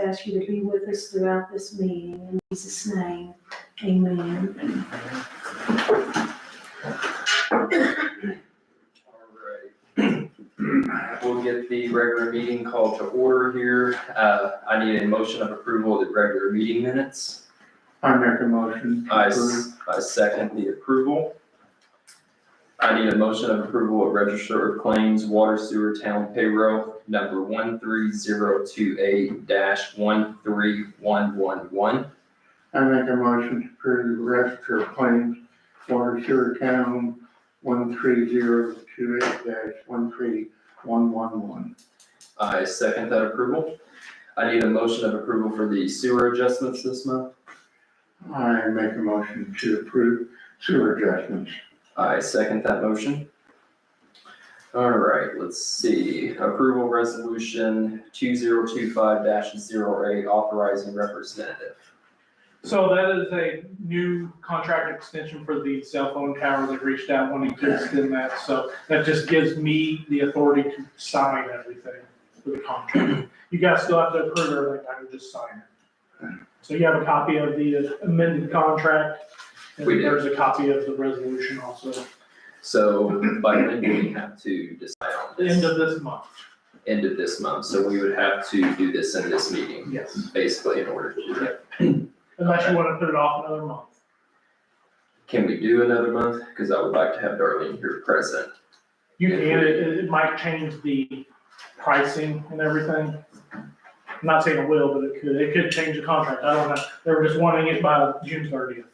ask you to be with us throughout this meeting. In Jesus' name, amen. We'll get the regular meeting called to order here. I need a motion of approval of the regular meeting minutes. I make a motion. I second the approval. I need a motion of approval of register of claims, water sewer town payroll number 13028-13111. I make a motion to approve the register of claims, water sewer town 13028-13111. I second that approval. I need a motion of approval for the sewer adjustments this month. I make a motion to approve sewer adjustments. I second that motion. All right, let's see. Approval resolution 2025-08 authorizing representative. So that is a new contract extension for the cell phone tower. They reached out wanting to extend that. So that just gives me the authority to sign everything for the contract. You guys still have to approve everything, I can just sign it. So you have a copy of the amended contract, and We do. there's a copy of the resolution also. So by when do we have to decide on The this? end of this month. End of this month, so we would have to do this in this meeting, Yes. basically, in order to do that. Unless you want to put it off another month. Can we do another month? Because I would like to have Darlene here present. You can, it might change the pricing and everything. I'm not saying it will, but it could change the contract, I don't know. They were just wanting it by June 30th.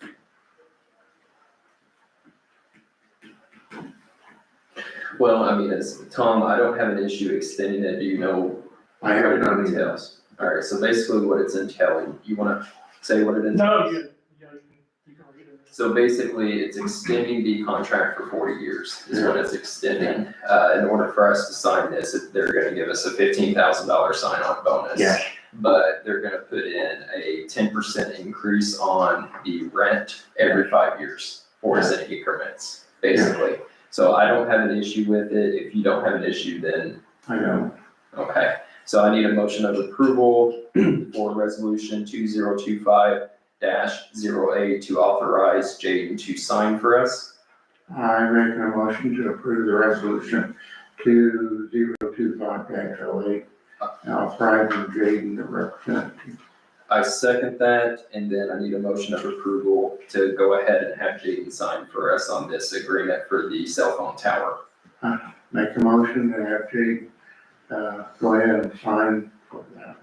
Well, I mean, as Tom, I don't have an issue extending it. Do you know I have what it none. entails? All right, so basically what it's entailing, you want to say what it entails? No, you can read it. So basically, it's extending the contract for 40 years is what it's extending. In order for us to sign this, they're gonna give us a $15,000 sign-on bonus. Yes. But they're gonna put in a 10% increase on the rent every 5 years for city permits, basically. So I don't have an issue with it. If you don't have an issue, then, I know. okay. So I need a motion of approval for resolution 2025-08 to authorize Jaden to sign for us. I make a motion to approve the resolution 2025-08, authorizing Jaden the representative. I second that, and then I need a motion of approval to go ahead and have Jaden sign for us on this agreement for the cell phone tower. Make a motion to have Jaden go ahead and sign for that.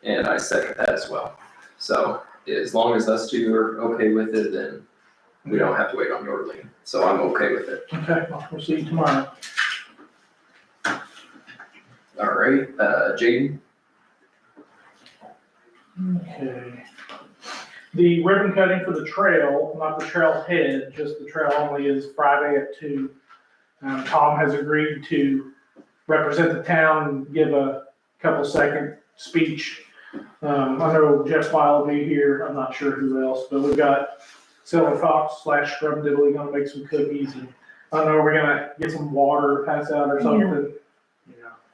And I second that as well. So as long as us two are okay with it, then we don't have to wait on your lead. So I'm okay with it. Okay, we'll see you tomorrow. All right, Jaden? Okay. The ribbon cutting for the trail, not the trail head, just the trail only, is Friday at 2. Tom has agreed to represent the town and give a couple second speech. I know Jeff Weil will be here, I'm not sure who else, but we've got Silver Fox / Scrub Diddley gonna make some cookies, and I don't know, we're gonna get some water to pass out or something.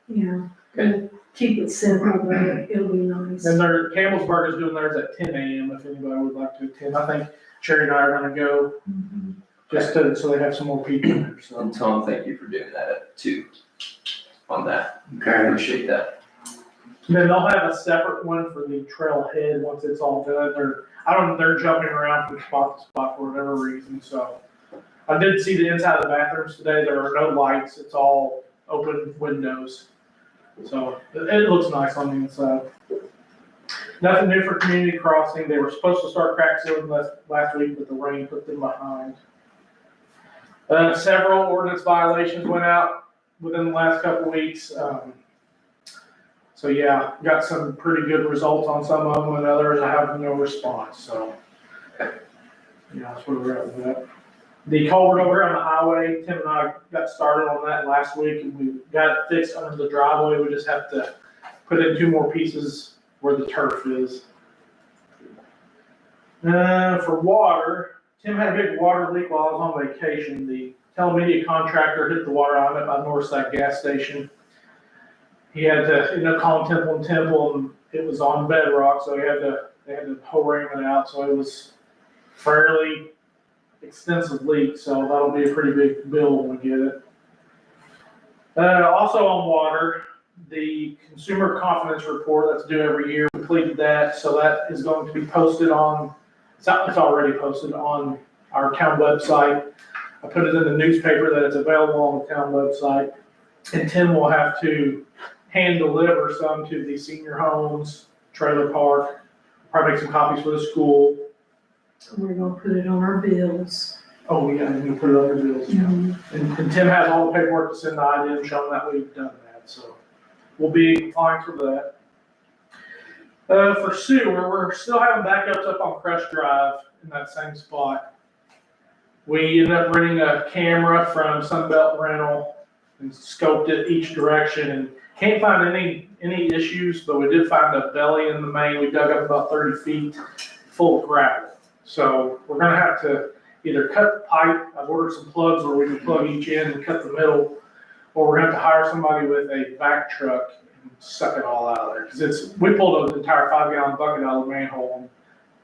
Yeah. Okay. Keep it simple, but it'll be nice. And Campbellsburg is doing theirs at 10 a.m. if anybody would like to attend. I think Sherry and I are gonna go just so they have some more people there, so. And Tom, thank you for doing that too, on that. I Okay. appreciate that. And then they'll have a separate one for the trailhead once it's all done. They're jumping around from spot to spot for whatever reason, so. I did see the inside of the bathrooms today. There are no lights. It's all open windows. So it looks nice on the inside. Nothing new for community crossing. They were supposed to start crack sealing last week, but the rain put them behind. Several ordinance violations went out within the last couple of weeks. So yeah, got some pretty good results on some of them, and others I have no response, so. Yeah, that's where we're at with that. The culvert over here on the highway, Tim and I got started on that last week, and we got it fixed under the driveway. We just have to put in 2 more pieces where the turf is. For water, Tim had a big water leak while I was on vacation. The telemedia contractor hit the water line at my Northside gas station. He had to, calling Temple and it was on bedrock, so they had to whole ram it out, so it was fairly extensive leak, so that'll be a pretty big bill when we get it. Also on water, the consumer confidence report that's due every year, completed that, so that is going to be posted on, it's already posted on our town website. I put it in the newspaper that it's available on the town website, and Tim will have to hand deliver some to the senior homes, trailer park, probably make some copies for the school. We're gonna put it on our bills. Oh, yeah, and we put it on the bills. And Tim has all the paperwork to send to IDM showing that we've done that, so we'll be applying for that. For sewer, we're still having backups up on Crush Drive in that same spot. We ended up renting a camera from Sunbelt Rental and scoped it each direction and can't find any issues, but we did find a belly in the main. We dug up about 30 feet full of gravel. So we're gonna have to either cut the pipe, I've ordered some plugs where we can plug each end and cut the middle, or we're gonna have to hire somebody with a vac truck and suck it all out of there. Cause we pulled an entire 5-gallon bucket out of the manhole and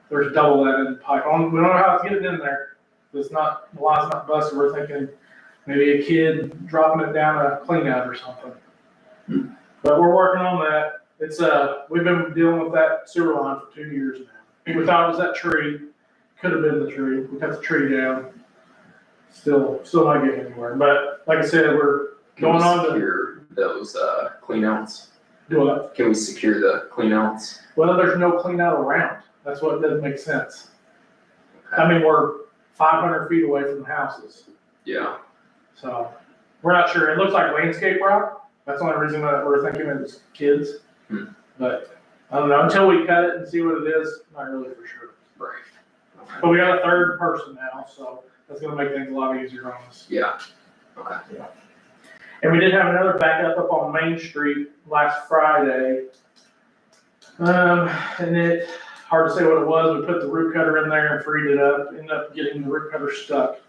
there's double that in the pipe. We don't know how it's getting in there. It's not, the line's not busted. We're thinking maybe a kid dropping it down a clean out or something. But we're working on that. It's, we've been dealing with that sewer line for 2 years now. We thought it was that tree. Could have been the tree. We cut the tree down. Still not getting anywhere. But like I said, we're going on to secure those cleanouts. do what? Can we secure the cleanouts? Well, there's no clean out around. That's what doesn't make sense. I mean, we're 500 feet away from the houses. Yeah. So we're not sure. It looks like landscape rock. That's the only reason that we're thinking it was kids. But I don't know, until we cut it and see what it is, not really for sure. Right. Okay. But we got a third person now, so that's gonna make things a lot easier on us. Yeah. Okay. And we did have another backup up on Main Street last Friday. And it, hard to say what it was. We put the root cutter in there and freed it up, ended up getting the root cutter stuck.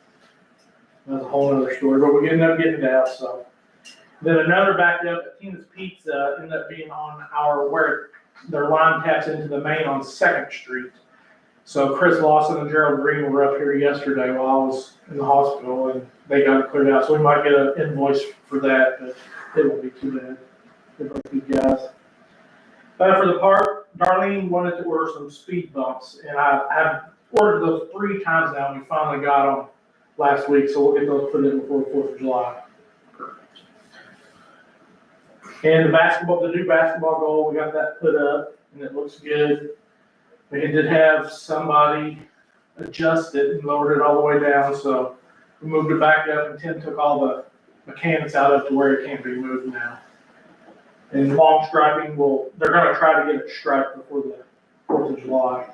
That's a whole other story, but we ended up getting it out, so. Then another backup at Tina's Pizza ended up being on where their line taps into the main on 2nd Street. So Chris Lawson and Gerald Green were up here yesterday while I was in the hospital and they got it cleared out. So we might get an invoice for that, but it won't be too bad. They're both good guys. For the park, Darlene wanted to order some speed bumps and I've ordered those 3 times now and we finally got them last week. So we'll get those put in before the 4th of July. And the new basketball goal, we got that put up and it looks good. We did have somebody adjust it and lowered it all the way down, so we moved it back up and Tim took all the mechanics out of it to where it can't be moved now. And long striping they're gonna try to get it striped before the 4th of July.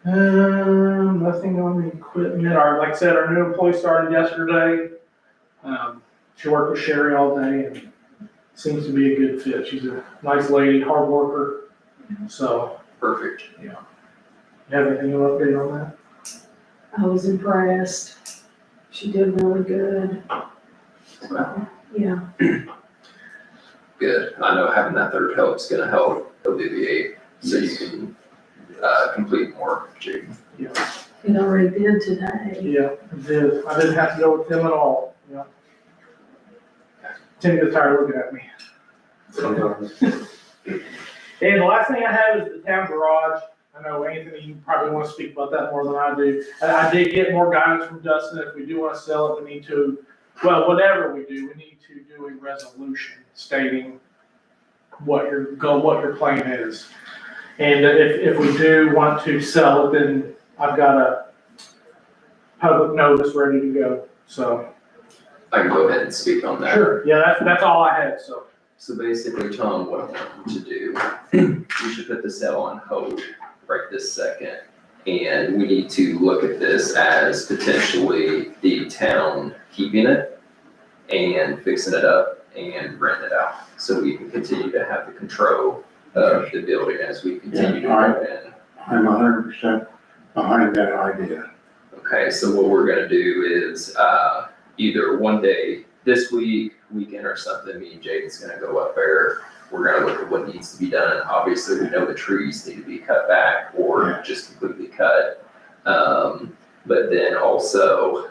Nothing on the equipment. Like I said, our new employee started yesterday. She worked with Sherry all day and seems to be a good fit. She's a nice lady, hard worker. So. Perfect. Yeah. You have anything to update on that? I was impressed. She did really good. So, yeah. Good. I know having that third help's gonna help alleviate so you can complete more, Jake. Yeah. It already did today. Yeah, it did. I didn't have to go with Tim at all. Yeah. Tim gets tired of looking at me. Sometimes. And the last thing I have is the town garage. I know Anthony, you probably want to speak about that more than I do. I did get more guidance from Dustin. If we do want to sell it, we need to, well, whatever we do, we need to do a resolution stating what your plan is. And if we do want to sell it, then I've got a public notice ready to go, so. I can go ahead and speak on that. Sure, yeah, that's all I had, so. So basically, Tom, what I want you to do, we should put the sale on hold right this second. And we need to look at this as potentially the town keeping it and fixing it up and renting it out. So we can continue to have the control of the building as we continue to go in. I'm 100% behind that idea. Okay, so what we're gonna do is, either one day this weekend or something, me and Jaden's gonna go up there we're gonna look at what needs to be done. Obviously, we know the trees need to be cut back or Yeah. just completely cut. But then also,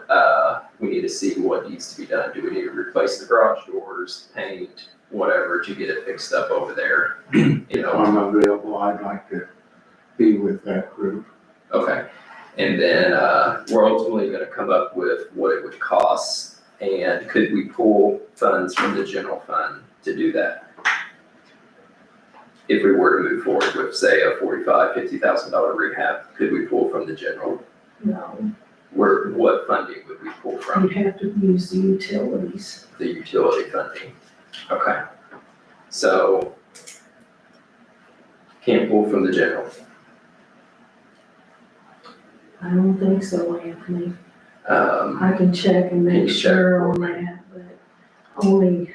we need to see what needs to be done. Do we need to replace the garage doors, paint, whatever, to get it fixed up over there? You If know, I'm available, I'd like to be with that group. okay. And then, we're ultimately gonna come up with what it would cost, and could we pull funds from the general fund to do that? If we were to move forward with, say, a $50,000 rehab, could we pull from the general? No, What funding would we pull from? you'd have to use the utilities. The utility funding. Okay. So, can't pull from the general. I don't think so, Anthony. Um, I can check and Can you make check sure for on me? that, but only.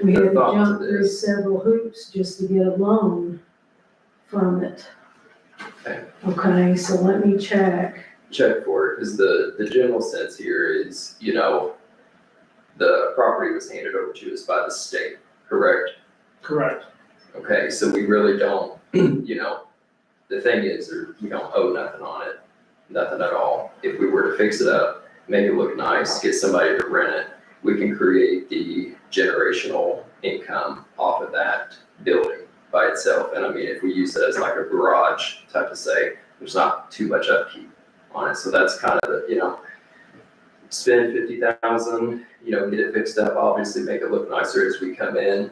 We The had to thought to jump through this- several hoops just to get a loan from it. Okay. Okay, so let me check. check for it, because the general sense here is, you know, the property was handed over to us by the state, correct? Correct. Okay, so we really don't, you know, the thing is, we don't owe nothing on it, nothing at all. If we were to fix it up, make it look nice, get somebody to rent it, we can create the generational income off of that building by itself. And I mean, if we use it as like a garage type of say, there's not too much upkeep on it. So that's kind of the, you know, spend 50,000, you know, get it fixed up, obviously make it look nicer as we come in,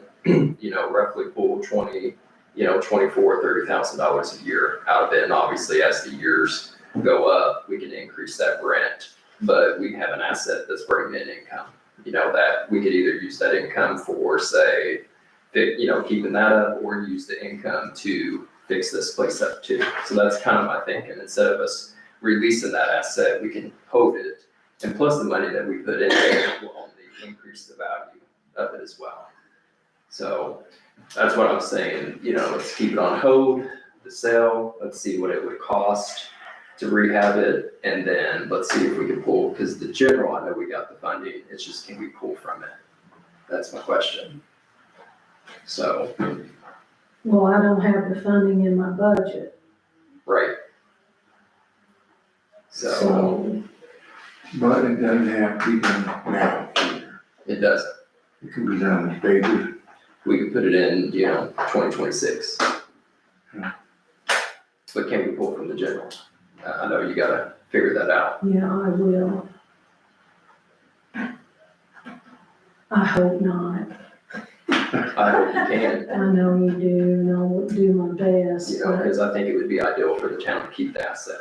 you know, roughly pull 20, you know, $24,000, $30,000 a year out of it. And obviously as the years go up, we can increase that rent, but we have an asset that's bringing in income, you know, that we could either use that income for, say, you know, keeping that up, or use the income to fix this place up too. So that's kind of my thinking. Instead of us releasing that asset, we can hold it. And plus the money that we put in will only increase the value of it as well. So that's what I'm saying, you know, let's keep it on hold, the sale, let's see what it would cost to rehab it, and then let's see if we can pull, because the general, I know we got the funding, it's just can we pull from it? That's my question. So, Well, I don't have the funding in my budget, right. So, so, But it doesn't have to be done now either. it doesn't. It can be done in stages. We could put it in, you know, 2026. Yeah. But can we pull from the general? I know you gotta figure that out. yeah, I will. I hope not. I hope you can, I know you do, and I'll do my best, you know, but because I think it would be ideal for the town to keep the asset.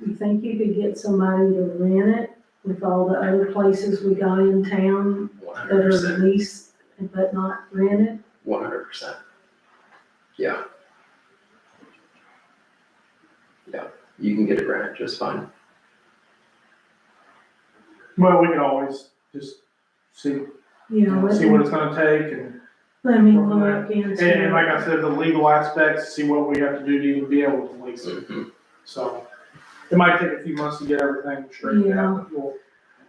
you think you could get somebody to rent it with all the other places we got in town that are 100%, leased but not rented? 100%. Yeah. Yeah, you can get it granted just fine. Well, we can always just see, Yeah, let see what me, it's gonna take and let me go from there. look into And like I it. said, the legal aspects, see what we have to do to even be able to lease it. Mhm. So it might take a few months to get everything straightened out. but we'll-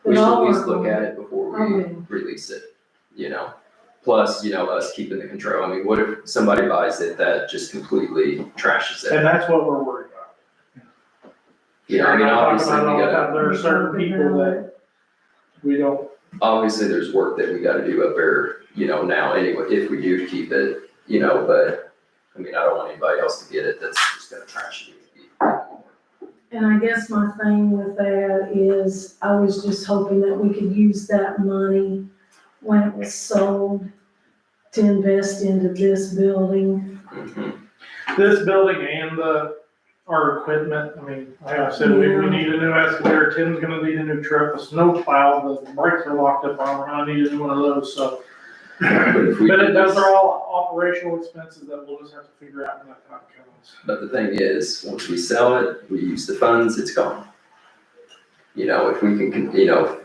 We But should I'll at least work look on at it. it before I we will. release it, you know? Plus, you know, us keeping the control. I mean, what if somebody buys it that just completely trashes it? And that's what we're worried about. You know, I mean, And I talk obviously about it all we the gotta, time. There are certain people that we don't, obviously there's work that we gotta do up there, you know, now anyway, if we do keep it, you know, but, I mean, I don't want anybody else to get it that's just gonna trash it. And I guess my thing with that is, I was just hoping that we could use that money when it was sold to invest into this building. Mhm. this building and our equipment, I mean, like I said, we Yeah. need a new excavator, Tim's gonna need a new truck, a snow plow, the brakes are locked up on, we're gonna need a new one of those, so. But if we But do those this- are all operational expenses that we'll just have to figure out when that time comes. But the thing is, once we sell it, we use the funds, it's gone. You know, if we can, you know,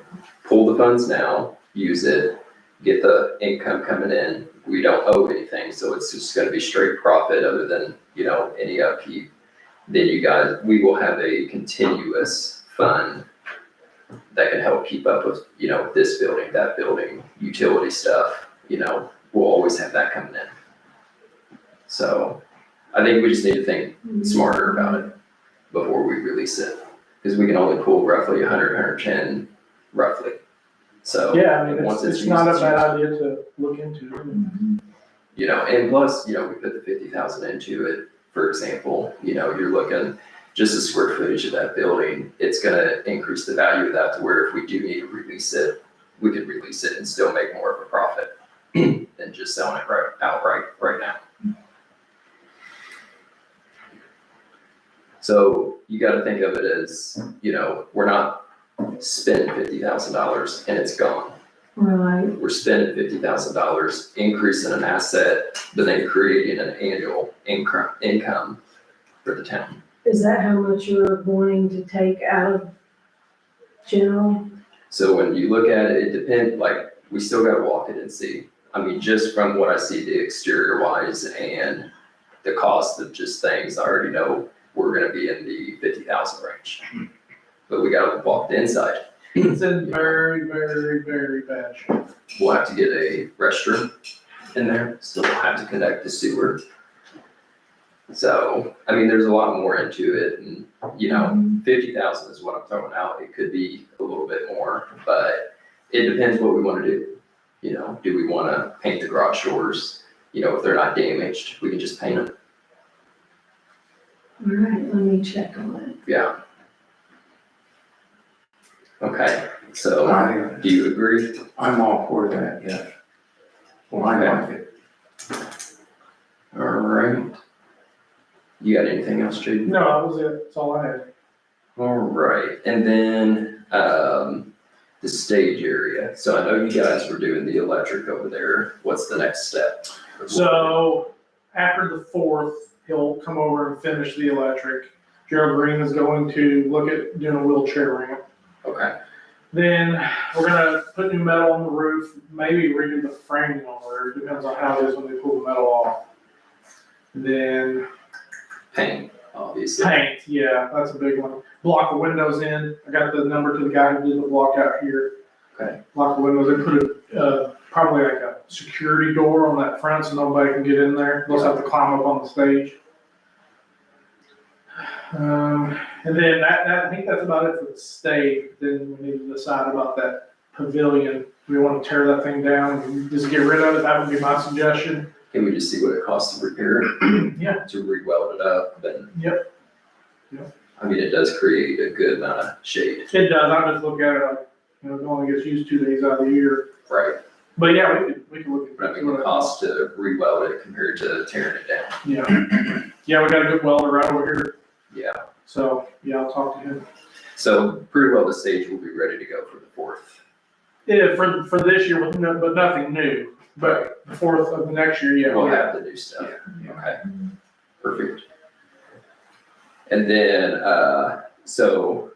pull the funds now, use it, get the income coming in, we don't owe anything, so it's just gonna be straight profit other than, you know, any upkeep. Then you guys, we will have a continuous fund that can help keep up with, this building, that building, utility stuff, we'll always have that coming in. So I think we just need to think smarter about it before we release it, because we can only pull roughly 100, 110 roughly. So. Yeah, I mean, once it's used, not a it's bad used. idea to look into. And plus, we put the 50,000 into it, for example, you're looking just the square footage of that building, it's gonna increase the value of that to where if we do need to release it, we could release it and still make more of a profit than just selling it outright right now. So you gotta think of it as, we're not spending $50,000 and it's gone. Right, We're spending $50,000, increasing an asset, but then creating an annual income for the town. is that how much you're wanting to take out of general? So when you look at it, it depends, like, we still gotta walk it and see. I mean, just from what I see the exterior wise and the cost of just things, I already know we're gonna be in the 50,000 range. But we gotta walk the inside. It's in very, very, very bad shape. We'll have to get a restroom in there, still have to connect the sewer. So, I mean, there's a lot more into it and, 50,000 is what I'm throwing out. It could be a little bit more, but it depends what we wanna do. Do we wanna paint the garage doors? If they're not damaged, we can just paint them. All right, let me check on it. Yeah. Okay, so do you agree? I'm all for that, yes. Well, I like it. All right. You got anything else, Jaden? No, that was it. That's all I had. All right, and then, the stage area. So I know you guys were doing the electric over there. What's the next step? So after the 4th, he'll come over and finish the electric. Gerald Green is going to look at doing a wheelchair ramp. Okay, Then we're gonna put new metal on the roof, maybe redo the framing on the roof, depends on how it is when they pull the metal off. Then paint, obviously. paint, yeah, that's a big one. Block the windows in. I got the number to the guy who did the block out here. Okay. Block the windows in, put probably like a security door on that front so nobody can get in there. They'll have to climb up on the stage. And then I think that's about it for the stage. Then we need to decide about that pavilion. Do we want to tear that thing down and just get rid of it? That would be my suggestion. Can we just see what it costs to repair it? Yeah. To re-weld it up, then. Yep. I mean, it does create a good amount of shade. It does. I just look at it like, it only gets used 2 days out of the year. Right. But yeah, we can look at But I that. mean, the cost to re-weld it compared to tearing it down. Yeah. Yeah, we got a good welder right over here. Yeah. So, yeah, I'll talk to him. So pretty well the stage will be ready to go for the 4th. Yeah, for this year, but nothing new. But the 4th of the next year, yeah. We'll have the new stuff. Okay, perfect. And then, so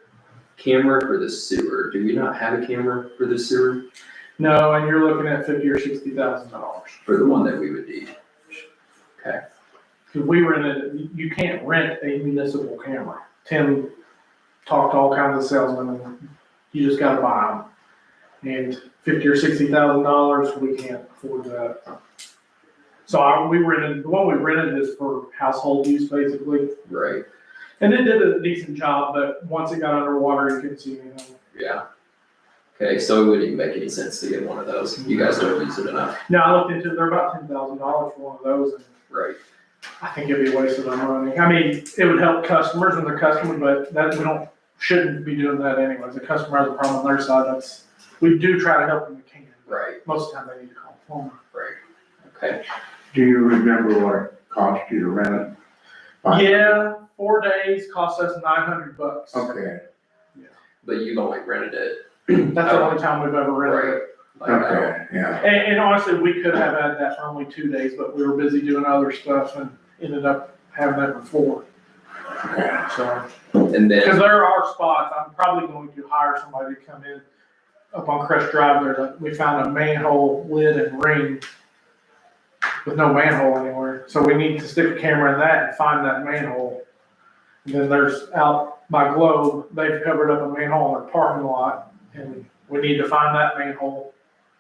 camera for the sewer, do we not have a camera for the sewer? No, and you're looking at $50,000 or $60,000. For the one that we would need? Okay, Because we rented, you can't rent a municipal camera. Tim talked to all kinds of salesmen and you just gotta buy them. And $50,000 or $60,000, we can't afford that. So we rented, the one we rented is for household use basically. right, And it did a decent job, but once it got underwater, you couldn't see anything. yeah. Okay, so it wouldn't even make any sense to get one of those. You guys don't use it enough. Now, I looked into it, they're about $10,000 for one of those, and Right, I think it'd be a waste of our money. I mean, it would help customers when they're customers, but that, shouldn't be doing that anyways. The customer has a problem on their side, we do try to help them if we can. right, Most of the time, they need to call a plumber. right. Okay, Do you remember what it cost you to rent it? Yeah, 4 days cost us $900. Okay, but you've only rented it. That's the only time we've ever rented it. Like, okay, yeah. And honestly, we could have had that for only 2 days, but we were busy doing other stuff and ended up having that for 4. Okay. So, and because then, there are spots, I'm probably going to hire somebody to come in up on Crest Drive there. We found a manhole lid and ring with no manhole anywhere. So we need to stick a camera in that and find that manhole. And then there's out by Globe, they've covered up a manhole in their parking lot, and we need to find that manhole.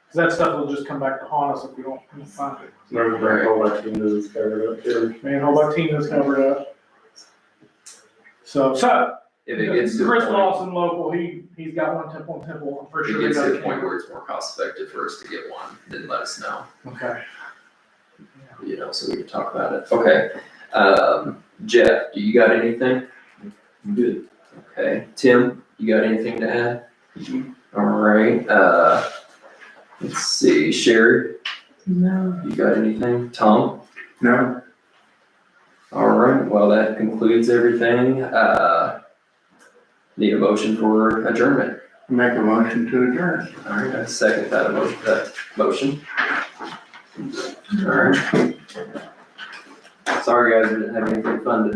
Cause that stuff will just come back to haunt us if we don't find it. Remember that whole like is covered up too. Manhole by Tina's covered up. So, If it gets to the Chris point, Lawson local, he's got one temple, I'm if pretty it sure they gets got to a the point camera. where it's more cost effective for us to get one, then let us know, Okay. you know, so we can talk about it. Okay. Jeff, do you got anything? Good. Okay. Tim, you got anything to add? All right, let's see, Sherry, No, you got anything? Tom? No, All right, well, that concludes everything. Need a motion for adjournment. make a motion to adjourn. All right, I second that motion. All right. Sorry, guys, we didn't have anything fun today.